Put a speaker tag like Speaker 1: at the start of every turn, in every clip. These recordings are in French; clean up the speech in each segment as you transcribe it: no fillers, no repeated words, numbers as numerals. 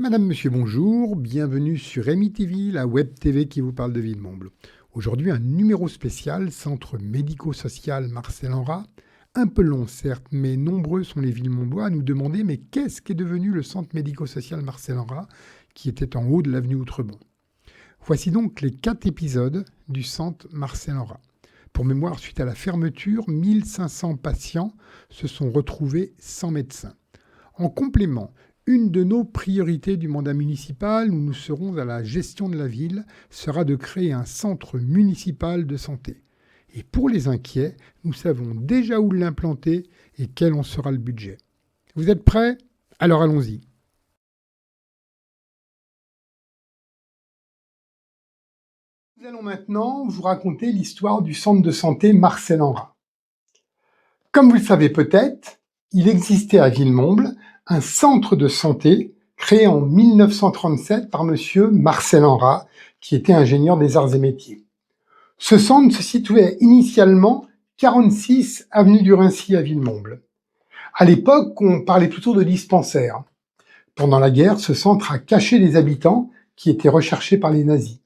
Speaker 1: Madame, monsieur, bonjour, bienvenue sur Rémi TV, la web TV qui vous parle de Villemomble. Aujourd'hui, un numéro spécial, Centre médico-social Marcel Henrat. Un peu long, certes, mais nombreux sont les Villemomblois à nous demander mais qu'est-ce qu'est devenu le Centre médico-social Marcel Henrat, qui était en haut de l'avenue Outrebon. Voici donc les 4 épisodes du Centre Marcel Henrat. Pour mémoire, suite à la fermeture, 1500 patients se sont retrouvés sans médecin. En complément, une de nos priorités du mandat municipal, où nous serons à la gestion de la ville, sera de créer un centre municipal de santé. Et pour les inquiets, nous savons déjà où l'implanter et quel en sera le budget. Vous êtes prêts ? Alors allons-y. Nous allons maintenant vous raconter l'histoire du centre de santé Marcel Henrat. Comme vous le savez peut-être, il existait à Villemomble un centre de santé créé en 1937 par monsieur Marcel Henrat, qui était ingénieur des arts et métiers. Ce centre se situait initialement 46 avenue du Raincy à Villemomble. À l'époque, on parlait plutôt de dispensaire. Pendant la guerre, ce centre a caché les habitants qui étaient recherchés par les nazis.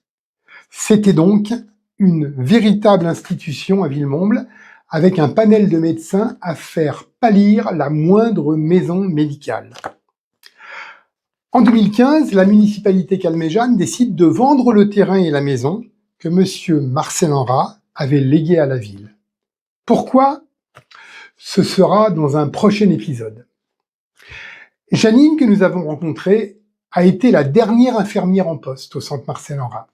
Speaker 1: C'était donc une véritable institution à Villemomble, avec un panel de médecins à faire pâlir la moindre maison médicale. En 2015, la municipalité calméjane décide de vendre le terrain et la maison que monsieur Marcel Henrat avait légué à la ville. Pourquoi ? Ce sera dans un prochain épisode. Janine, que nous avons rencontrée, a été la dernière infirmière en poste au centre Marcel Henrat.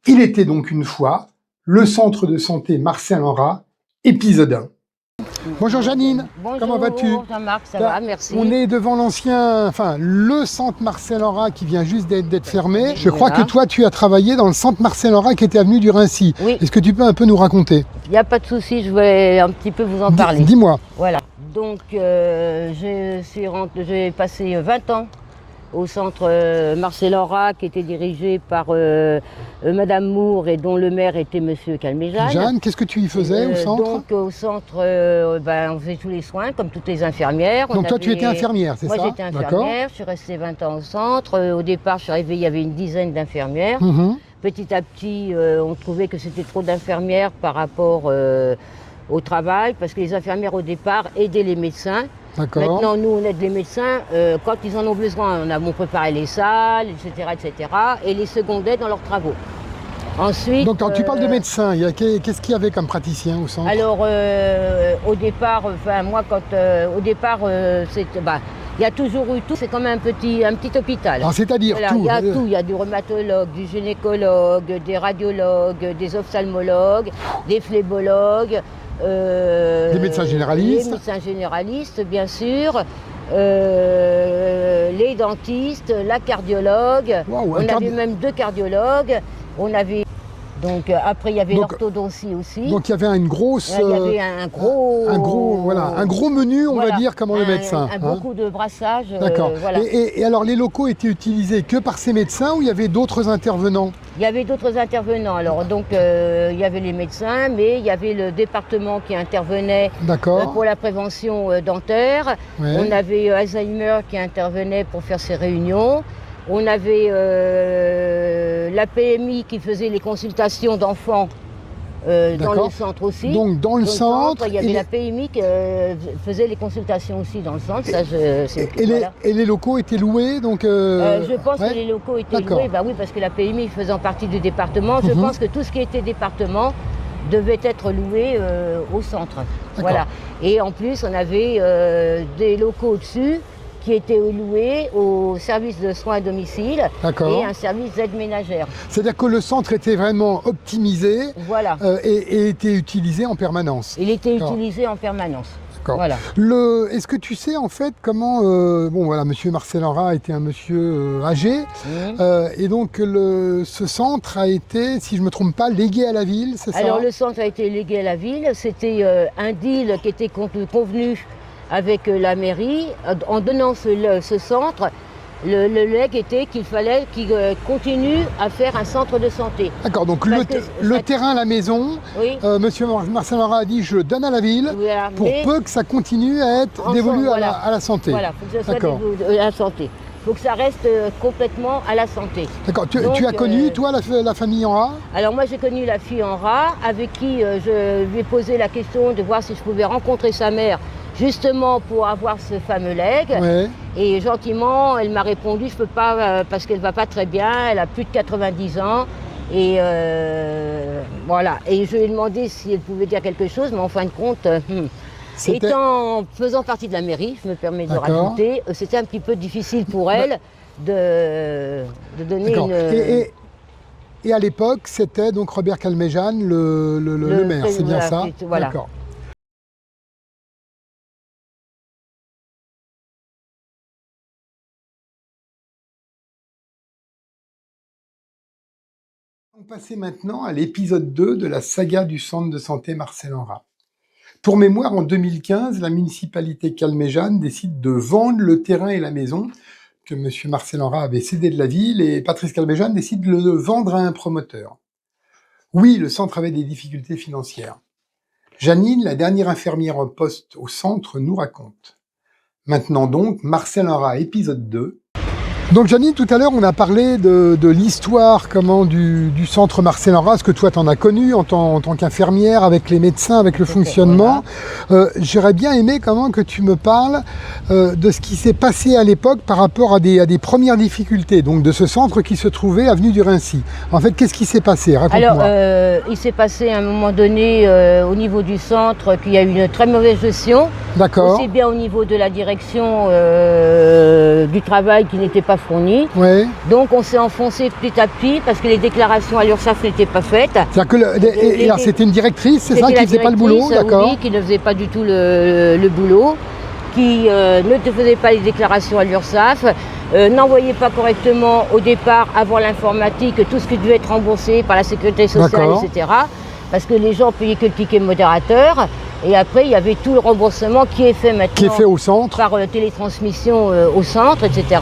Speaker 1: Il était donc une fois le centre de santé Marcel Henrat, épisode 1. Bonjour Janine,
Speaker 2: Bonjour,
Speaker 1: comment vas-tu ?
Speaker 2: Jean-Marc, ça va, merci.
Speaker 1: On est devant le centre Marcel Henrat qui vient juste d'être fermé. Je crois
Speaker 2: Voilà.
Speaker 1: que toi tu as travaillé dans le centre Marcel Henrat qui était avenue du Raincy.
Speaker 2: Oui.
Speaker 1: Est-ce que tu peux un peu nous raconter ?
Speaker 2: Il n'y a pas de souci, je vais un petit peu vous en parler.
Speaker 1: Dis-moi.
Speaker 2: Voilà. Donc, j'ai passé 20 ans au centre Marcel Henrat, qui était dirigé par Madame Moore et dont le maire était Monsieur Calméjane.
Speaker 1: Jeanne, qu'est-ce que tu y faisais au centre ?
Speaker 2: Donc, au centre, on faisait tous les soins, comme toutes les infirmières.
Speaker 1: Donc toi tu étais infirmière, c'est ça ?
Speaker 2: Moi, j'étais infirmière, je suis restée 20 ans au centre. Au départ, je suis arrivée, il y avait une dizaine d'infirmières.
Speaker 1: Mhm.
Speaker 2: Petit à petit, on trouvait que c'était trop d'infirmières par rapport au travail, parce que les infirmières au départ aidaient les médecins.
Speaker 1: D'accord.
Speaker 2: Maintenant, nous, on aide les médecins quand ils en ont besoin. On préparé les salles, etc., et les secondait dans leurs travaux. Ensuite,
Speaker 1: Donc quand tu parles de médecin, qu'est-ce qu'il y avait comme praticien au centre ?
Speaker 2: alors, au départ, il y a toujours eu tout. C'est comme un petit hôpital.
Speaker 1: Alors, c'est-à-dire
Speaker 2: Voilà,
Speaker 1: tout.
Speaker 2: il y a tout, il y a du rhumatologue, du gynécologue, des radiologues, des ophtalmologues, des phlébologues,
Speaker 1: Des médecins généralistes.
Speaker 2: les médecins généralistes, bien sûr, les dentistes, la cardiologue.
Speaker 1: Waouh,
Speaker 2: On avait même 2 cardiologues. Donc après il y avait l'orthodontie aussi.
Speaker 1: Donc il y avait une grosse,
Speaker 2: il y avait un
Speaker 1: gros menu, on va dire, comme le médecin.
Speaker 2: Beaucoup de brassage.
Speaker 1: D'accord.
Speaker 2: Voilà.
Speaker 1: Et alors les locaux étaient utilisés que par ces médecins ou il y avait d'autres intervenants ?
Speaker 2: Il y avait d'autres intervenants. Alors donc il y avait les médecins, mais il y avait le département qui intervenait pour la prévention dentaire.
Speaker 1: Ouais.
Speaker 2: On avait Alzheimer qui intervenait pour faire ses réunions. On avait la PMI qui faisait les consultations d'enfants dans le centre aussi.
Speaker 1: Donc dans le centre,
Speaker 2: il y avait la PMI qui faisait les consultations aussi dans le centre.
Speaker 1: Et les locaux étaient loués donc,
Speaker 2: je pense que les locaux étaient loués, oui, parce que la PMI faisant partie du département, je pense que tout ce qui était département devait être loué au centre. Voilà. Et en plus, on avait des locaux au-dessus qui étaient loués au service de soins à domicile et un service d'aide ménagère.
Speaker 1: C'est-à-dire que le centre était vraiment optimisé et était utilisé en permanence.
Speaker 2: Il était utilisé en permanence. Voilà.
Speaker 1: Est-ce que tu sais en fait comment... monsieur Marcel Henrat était un monsieur âgé et donc ce centre a été, si je ne me trompe pas, légué à la ville, c'est ça ?
Speaker 2: Alors le centre a été légué à la ville, c'était un deal qui était convenu avec la mairie. En donnant ce centre, le legs était qu'il fallait qu'il continue à faire un centre de santé.
Speaker 1: D'accord, donc le terrain, la maison, monsieur Marcel Henrat a dit je le donne à la ville pour peu que ça continue à être dévolu à la santé.
Speaker 2: Voilà, il faut que ce soit dévolu à la santé. faut que ça reste complètement à la santé.
Speaker 1: D'accord. Tu as connu, toi, la famille Enra?
Speaker 2: Alors moi, j'ai connu la fille Enra, avec qui je lui ai posé la question de voir si je pouvais rencontrer sa mère, justement pour avoir ce fameux legs.
Speaker 1: Ouais.
Speaker 2: Et gentiment, elle m'a répondu, je peux pas, parce qu'elle va pas très bien, elle a plus de 90 ans. Et voilà. Et je lui ai demandé si elle pouvait dire quelque chose, mais en fin de compte, faisant partie de la mairie, je me permets de rajouter, c'était un petit peu difficile pour elle de donner une...
Speaker 1: Et à l'époque, c'était donc Robert Calmejane, le maire, c'est bien ça?
Speaker 2: Voilà.
Speaker 1: D'accord. On va passer maintenant à l'épisode 2 de la saga du centre de santé Marcel Enra. Pour mémoire, en 2015, la municipalité Calmejane décide de vendre le terrain et la maison que M. Marcel Enra avait cédé de la ville, et Patrice Calmejane décide de le vendre à un promoteur. Oui, le centre avait des difficultés financières. Janine, la dernière infirmière en poste au centre, nous raconte. Maintenant donc, Marcel Enra, épisode 2. Donc Janine, tout à l'heure, on a parlé de l'histoire du centre Marcel Enra, ce que toi t'en as connu en tant qu'infirmière, avec les médecins, avec le fonctionnement. Voilà. J'aurais bien aimé que tu me parles de ce qui s'est passé à l'époque par rapport à des premières difficultés, donc de ce centre qui se trouvait avenue du Raincy. En fait, qu'est-ce qui s'est passé? Raconte-moi.
Speaker 2: Alors, il s'est passé à un moment donné au niveau du centre qu'il y a eu une très mauvaise gestion.
Speaker 1: D'accord.
Speaker 2: Aussi bien au niveau de la direction du travail qui n'était pas fournie.
Speaker 1: Ouais.
Speaker 2: Donc on s'est enfoncé petit à petit parce que les déclarations à l'URSSAF n'étaient pas faites.
Speaker 1: C'est-à-dire que c'était une directrice, c'est ça, qui ne faisait pas le boulot, d'accord?
Speaker 2: Oui, qui ne faisait pas du tout le boulot, qui ne faisait pas les déclarations à l'URSSAF, n'envoyait pas correctement au départ, avant l'informatique, tout ce qui devait être remboursé par la sécurité sociale, etc. Parce que les gens payaient que le ticket modérateur. Et après, il y avait tout le remboursement qui est fait maintenant.
Speaker 1: Qui est fait au centre.
Speaker 2: Par télétransmission au centre, etc.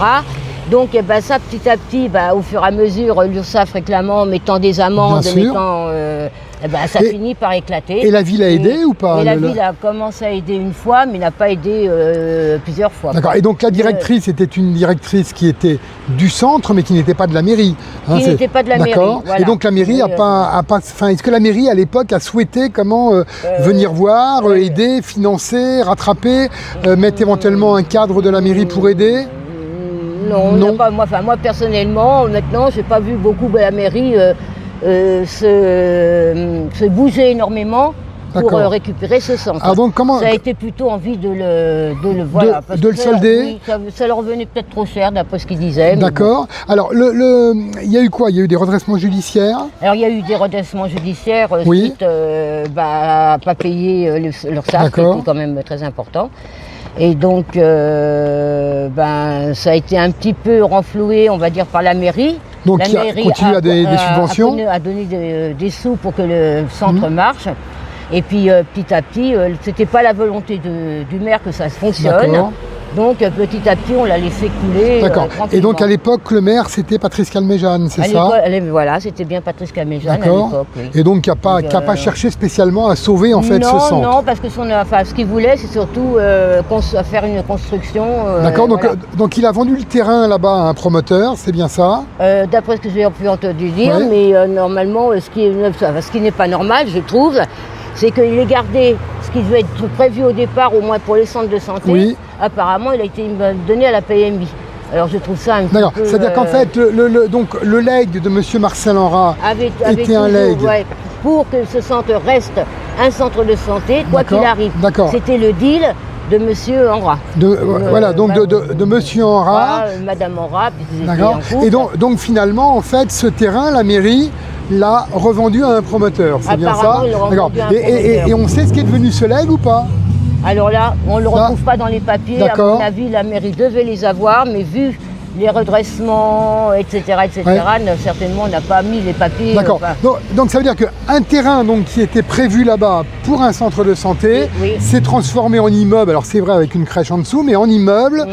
Speaker 2: Donc ça, petit à petit, au fur et à mesure, l'URSSAF réclamant, mettant des amendes, ça finit par éclater.
Speaker 1: Et la ville a aidé ou pas?
Speaker 2: Et la ville a commencé à aider une fois, mais n'a pas aidé plusieurs fois.
Speaker 1: D'accord. Et donc la directrice était une directrice qui était du centre, mais qui n'était pas de la mairie.
Speaker 2: Hein, qui n'était pas de la mairie.
Speaker 1: Voilà. Et donc la mairie est-ce que la mairie à l'époque a souhaité venir voir, aider, financer, rattraper, mettre éventuellement un cadre de la mairie pour aider?
Speaker 2: Non. Pas, moi personnellement, maintenant, j'ai pas vu beaucoup de la mairie se bouger énormément pour récupérer ce centre.
Speaker 1: Alors donc,
Speaker 2: ça a été plutôt envie de le
Speaker 1: solder.
Speaker 2: Oui, ça leur revenait peut-être trop cher d'après ce qu'ils disaient.
Speaker 1: D'accord. Bon. Alors il y a eu quoi? Il y a eu des redressements judiciaires?
Speaker 2: Alors il y a eu des redressements judiciaires suite à pas payer l'URSSAF, qui était quand même très important. Et donc ça a été un petit peu renfloué, on va dire, par la mairie.
Speaker 1: Donc la mairie continue à donner des subventions,
Speaker 2: a donné des sous pour que le centre marche. Et puis petit à petit, c'était pas la volonté du maire que ça fonctionne. Donc petit à petit, on l'a laissé couler.
Speaker 1: D'accord. Et donc à l'époque, le maire, c'était Patrice Calmejane, c'est ça?
Speaker 2: Voilà, c'était bien Patrice Calmejane à l'époque. Oui.
Speaker 1: Et donc qui n'a pas cherché spécialement à sauver en fait ce centre?
Speaker 2: Non, parce que ce qu'il voulait, c'est surtout faire une construction.
Speaker 1: D'accord. Donc il a vendu le terrain là-bas à un promoteur, c'est bien ça?
Speaker 2: D'après ce que j'ai pu entendu dire, mais normalement, ce qui n'est pas normal, je trouve, c'est qu'il ait gardé ce qui devait être prévu au départ, au moins pour les centres de santé. Oui. Apparemment, il a été donné à la PMI. Alors je trouve ça un petit peu...
Speaker 1: C'est-à-dire qu'en fait, le legs de M. Marcel Enra était un legs.
Speaker 2: Pour que ce centre reste un centre de santé, quoi qu'il arrive. C'était le deal de M. Enra.
Speaker 1: De M. Enra.
Speaker 2: Madame Enra.
Speaker 1: D'accord. Et donc finalement, en fait, ce terrain, la mairie l'a revendu à un promoteur, c'est bien ça? Et on sait ce qui est devenu ce legs ou pas?
Speaker 2: Alors là, on ne le retrouve pas dans les papiers. À mon avis, la mairie devait les avoir, mais vu les redressements, etc., certainement, on n'a pas mis les papiers.
Speaker 1: D'accord. Donc ça veut dire qu'un terrain qui était prévu là-bas pour un centre de santé s'est transformé en immeuble. Alors c'est vrai avec une crèche en dessous, mais en immeuble.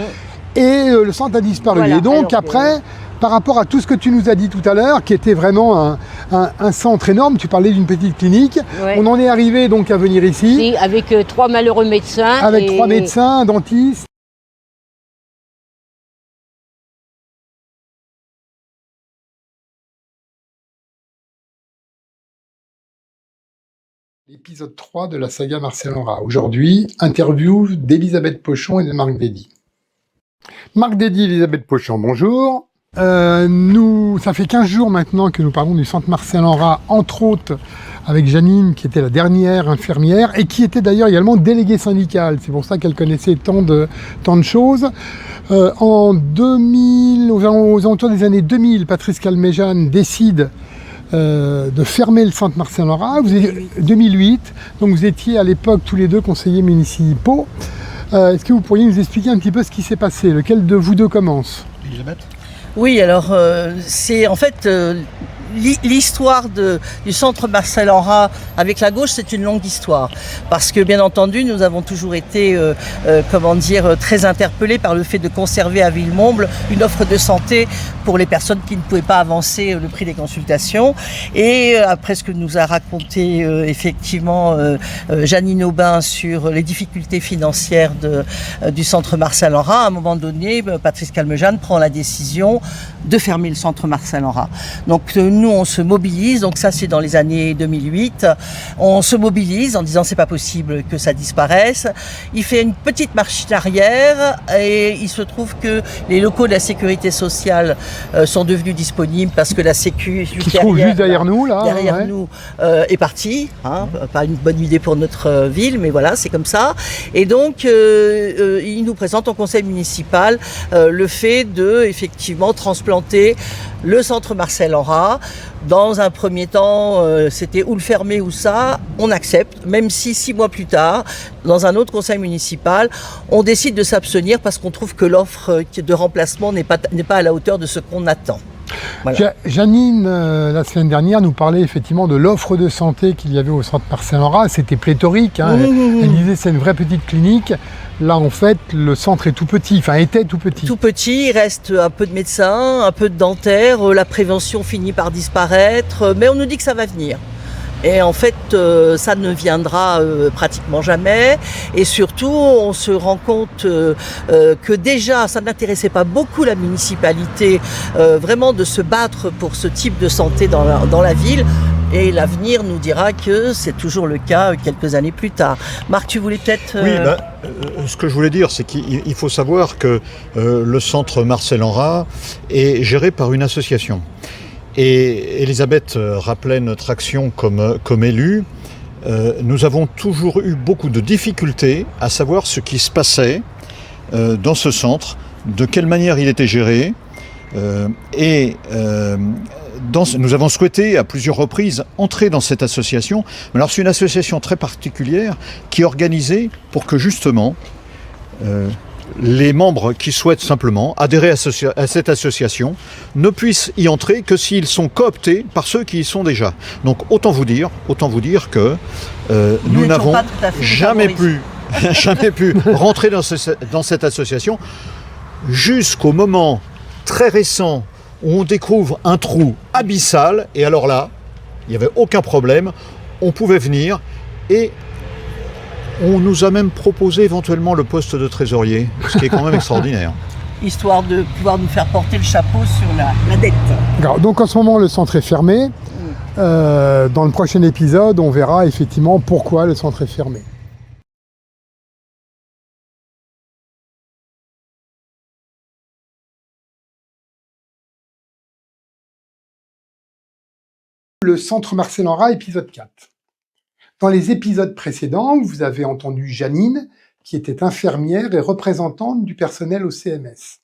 Speaker 1: Et le centre a disparu. Voilà, et donc après, par rapport à tout ce que tu nous as dit tout à l'heure, qui était vraiment un centre énorme, tu parlais d'une petite clinique, on en est arrivé donc à venir ici.
Speaker 2: Avec 3 malheureux médecins.
Speaker 1: Avec 3 médecins, un dentiste. L'épisode 3 de la saga Marcel Henrat. Aujourd'hui, interview d'Elisabeth Pochon et de Marc Dédy. Marc Dédy, Elisabeth Pochon, bonjour. Ça fait 15 jours maintenant que nous parlons du centre Marcel Henrat, entre autres avec Janine, qui était la dernière infirmière, et qui était d'ailleurs également déléguée syndicale. C'est pour ça qu'elle connaissait tant de choses. En 2000, aux alentours des années 2000, Patrice Calmejane décide de fermer le centre Marcel Henrat. 2008, donc vous étiez à l'époque tous les deux conseillers municipaux. Est-ce que vous pourriez nous expliquer un petit peu ce qui s'est passé? Lequel de vous deux commence?
Speaker 3: Elisabeth? Oui, alors c'est en fait l'histoire du centre Marcel Henrat avec la gauche, c'est une longue histoire. Parce que bien entendu, nous avons toujours été, très interpellés par le fait de conserver à Villemomble une offre de santé pour les personnes qui ne pouvaient pas avancer le prix des consultations. Et après ce que nous a raconté Janine Aubin sur les difficultés financières du centre Marcel Henrat, à un moment donné, Patrice Calmejane prend la décision de fermer le centre Marcel Henrat. Donc nous, on se mobilise, donc ça c'est dans les années 2008, on se mobilise en disant c'est pas possible que ça disparaisse. Il fait une petite marche arrière et il se trouve que les locaux de la sécurité sociale sont devenus disponibles parce que la sécu
Speaker 1: qui se trouve juste derrière nous là,
Speaker 3: nous est partie, pas une bonne idée pour notre ville, mais voilà, c'est comme ça. Et donc il nous présente au conseil municipal le fait de effectivement transplanter le centre Marcel Henrat. Dans un premier temps, c'était ou le fermer ou ça, on accepte, même si 6 mois plus tard, dans un autre conseil municipal, on décide de s'abstenir parce qu'on trouve que l'offre de remplacement n'est pas à la hauteur de ce qu'on attend.
Speaker 1: Voilà. Janine, la semaine dernière, nous parlait effectivement de l'offre de santé qu'il y avait au centre Marcel Henrat. C'était pléthorique. Elle disait c'est une vraie petite clinique. Là, en fait, le centre est tout petit, était tout petit.
Speaker 3: Tout petit, il reste un peu de médecins, un peu de dentaires, la prévention finit par disparaître, mais on nous dit que ça va venir. Et en fait, ça ne viendra pratiquement jamais. Et surtout, on se rend compte que déjà, ça n'intéressait pas beaucoup la municipalité vraiment de se battre pour ce type de santé dans la ville. Et l'avenir nous dira que c'est toujours le cas quelques années plus tard. Marc, tu voulais peut-être...
Speaker 4: Oui, ce que je voulais dire, c'est qu'il faut savoir que le centre Marcel Henrat est géré par une association. Et Elisabeth rappelait notre action comme élue. Nous avons toujours eu beaucoup de difficultés à savoir ce qui se passait dans ce centre, de quelle manière il était géré. Nous avons souhaité à plusieurs reprises entrer dans cette association. Alors c'est une association très particulière qui est organisée pour que justement les membres qui souhaitent simplement adhérer à cette association ne puissent y entrer que s'ils sont cooptés par ceux qui y sont déjà. Donc autant vous dire que nous n'avons jamais pu rentrer dans cette association jusqu'au moment très récent où on découvre un trou abyssal, et alors là, il n'y avait aucun problème, on pouvait venir, et on nous a même proposé éventuellement le poste de trésorier, ce qui est quand même extraordinaire.
Speaker 3: Histoire de pouvoir nous faire porter le chapeau sur la dette.
Speaker 1: Alors, donc en ce moment, le centre est fermé. Dans le prochain épisode, on verra effectivement pourquoi le centre est fermé. Le centre Marcel Henrat, épisode 4. Dans les épisodes précédents, vous avez entendu Janine, qui était infirmière et représentante du personnel au CMS.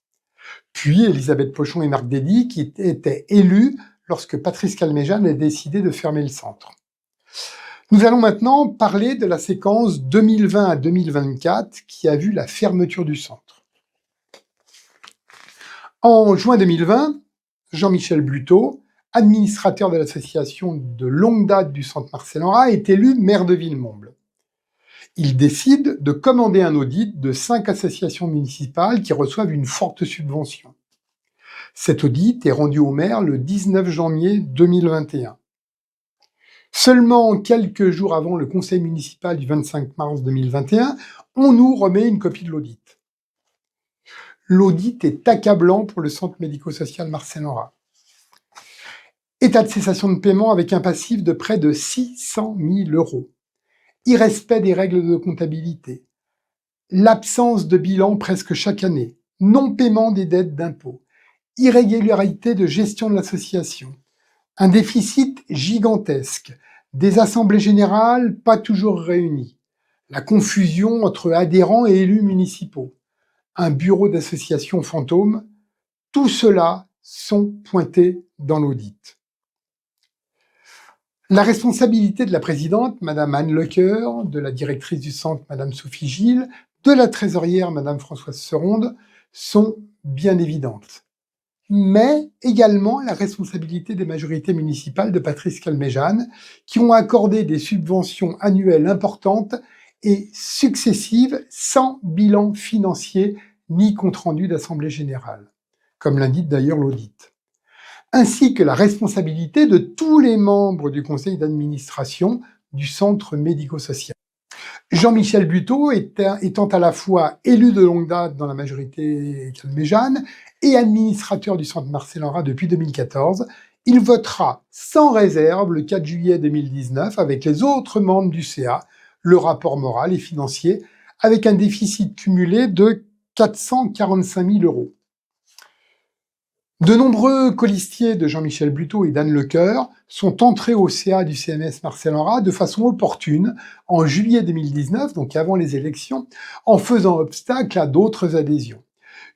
Speaker 1: Puis Elisabeth Pochon et Marc Dédy, qui étaient élus lorsque Patrice Calmejane a décidé de fermer le centre. Nous allons maintenant parler de la séquence 2020 à 2024 qui a vu la fermeture du centre. En juin 2020, Jean-Michel Bluteau, administrateur de l'association de longue date du centre Marcel Henrat, est élu maire de Villemomble. Il décide de commander un audit de 5 associations municipales qui reçoivent une forte subvention. Cet audit est rendu au maire le 19 janvier 2021. Seulement quelques jours avant le conseil municipal du 25 mars 2021, on nous remet une copie de l'audit. L'audit est accablant pour le centre médico-social Marcel Henrat. État de cessation de paiement avec un passif de près de 600 000 €. irrespect des règles de comptabilité, l'absence de bilan presque chaque année, non-paiement des dettes d'impôts, irrégularité de gestion de l'association, un déficit gigantesque, des assemblées générales pas toujours réunies, la confusion entre adhérents et élus municipaux, un bureau d'association fantôme, tout cela sont pointés dans l'audit. La responsabilité de la présidente, Madame Anne Lecoeur, de la directrice du centre, Madame Sophie Gilles, de la trésorière, Madame Françoise Seronde, sont bien évidentes. Mais également la responsabilité des majorités municipales de Patrice Calmejane, qui ont accordé des subventions annuelles importantes et successives sans bilan financier ni compte-rendu d'Assemblée générale, comme l'indique d'ailleurs l'audit, ainsi que la responsabilité de tous les membres du conseil d'administration du centre médico-social. Jean-Michel Buteau étant à la fois élu de longue date dans la majorité Calmejane et administrateur du centre Marcel Henrat depuis 2014, il votera sans réserve le 4 juillet 2019 avec les autres membres du CA le rapport moral et financier avec un déficit cumulé de 445 000 €. De nombreux colistiers de Jean-Michel Buteau et d'Anne Lecoeur sont entrés au CA du CMS Marcel Henrat de façon opportune en juillet 2019, donc avant les élections, en faisant obstacle à d'autres adhésions.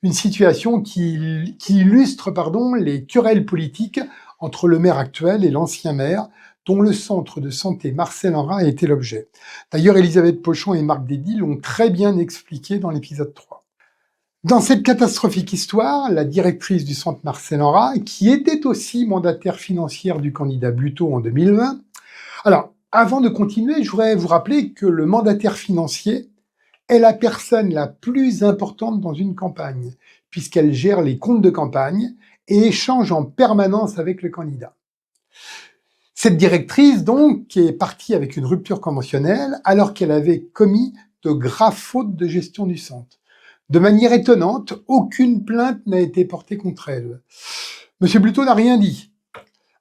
Speaker 1: Une situation qui illustre les querelles politiques entre le maire actuel et l'ancien maire, dont le centre de santé Marcel Henrat a été l'objet. D'ailleurs, Elisabeth Pochon et Marc Dédy l'ont très bien expliqué dans l'épisode 3. Dans cette catastrophique histoire, la directrice du centre Marcel Henrat, qui était aussi mandataire financière du candidat Buteau en 2020, alors, avant de continuer, je voudrais vous rappeler que le mandataire financier est la personne la plus importante dans une campagne, puisqu'elle gère les comptes de campagne et échange en permanence avec le candidat. Cette directrice, donc, est partie avec une rupture conventionnelle alors qu'elle avait commis de graves fautes de gestion du centre. De manière étonnante, aucune plainte n'a été portée contre elle. Monsieur Buteau n'a rien dit.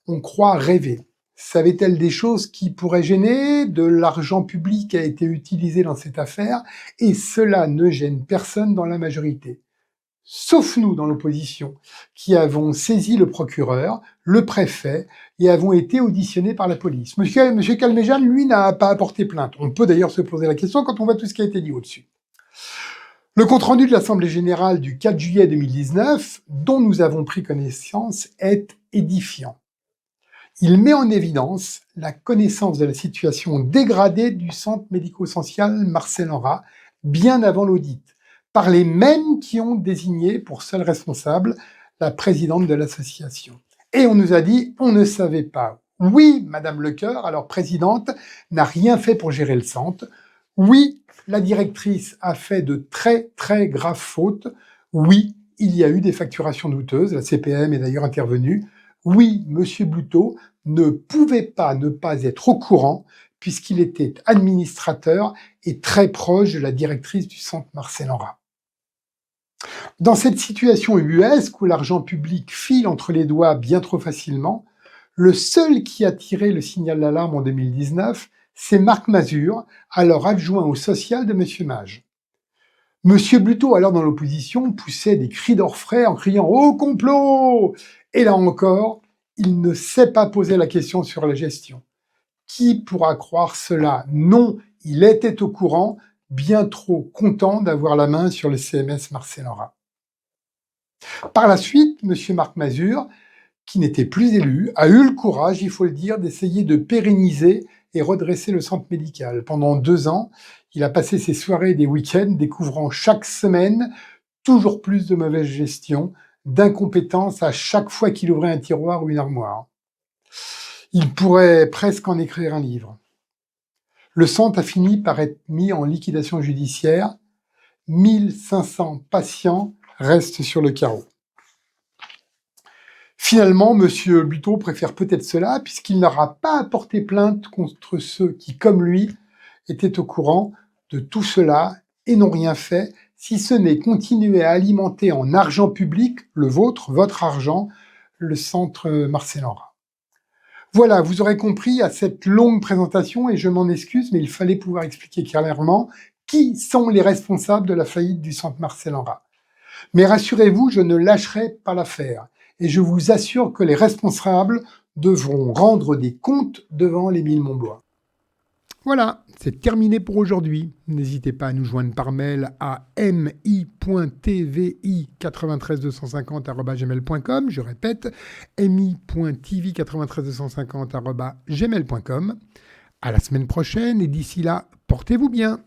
Speaker 1: On croit rêver. Savait-elle des choses qui pourraient gêner? De l'argent public a été utilisé dans cette affaire et cela ne gêne personne dans la majorité. Sauf nous dans l'opposition, qui avons saisi le procureur, le préfet et avons été auditionnés par la police. Monsieur Calmejane, lui, n'a pas apporté plainte. On peut d'ailleurs se poser la question quand on voit tout ce qui a été dit au-dessus. Le compte-rendu de l'Assemblée générale du 4 juillet 2019, dont nous avons pris connaissance, est édifiant. Il met en évidence la connaissance de la situation dégradée du centre médico-social Marcel Henrat bien avant l'audit, par les mêmes qui ont désigné pour seule responsable la présidente de l'association. Et on nous a dit, on ne savait pas. Oui, Madame Lecoeur, alors présidente, n'a rien fait pour gérer le centre. Oui, la directrice a fait de très très graves fautes. Oui, il y a eu des facturations douteuses, la CPM est d'ailleurs intervenue. Oui, Monsieur Buteau ne pouvait pas ne pas être au courant puisqu'il était administrateur et très proche de la directrice du centre Marcel Henrat. Dans cette situation ubuesque où l'argent public file entre les doigts bien trop facilement, le seul qui a tiré le signal d'alarme en 2019, c'est Marc Mazur, alors adjoint au social de Monsieur Mage. Monsieur Buteau, alors dans l'opposition, poussait des cris d'orfraie en criant « Au complot !» Et là encore, il ne s'est pas posé la question sur la gestion. Qui pourra croire cela? Non, il était au courant, bien trop content d'avoir la main sur le CMS Marcel Henrat. Par la suite, Monsieur Marc Mazur, qui n'était plus élu, a eu le courage, il faut le dire, d'essayer de pérenniser et redresser le centre médical. Pendant 2 ans, il a passé ses soirées et des week-ends découvrant chaque semaine toujours plus de mauvaise gestion, d'incompétence à chaque fois qu'il ouvrait un tiroir ou une armoire. Il pourrait presque en écrire un livre. Le centre a fini par être mis en liquidation judiciaire. 1500 patients restent sur le carreau. Finalement, Monsieur Buteau préfère peut-être cela puisqu'il n'aura pas apporté plainte contre ceux qui, comme lui, étaient au courant de tout cela et n'ont rien fait, si ce n'est continuer à alimenter en argent public, le vôtre, votre argent, le centre Marcel Henrat. Voilà, vous aurez compris à cette longue présentation, et je m'en excuse, mais il fallait pouvoir expliquer clairement qui sont les responsables de la faillite du centre Marcel Henrat. Mais rassurez-vous, je ne lâcherai pas l'affaire, et je vous assure que les responsables devront rendre des comptes devant l'Émile Montblois. Voilà, c'est terminé pour aujourd'hui. N'hésitez pas à nous joindre par mail à mi.tvi93250@gmail.com. Je répète, mi.tv93250@gmail.com. À la semaine prochaine et d'ici là, portez-vous bien.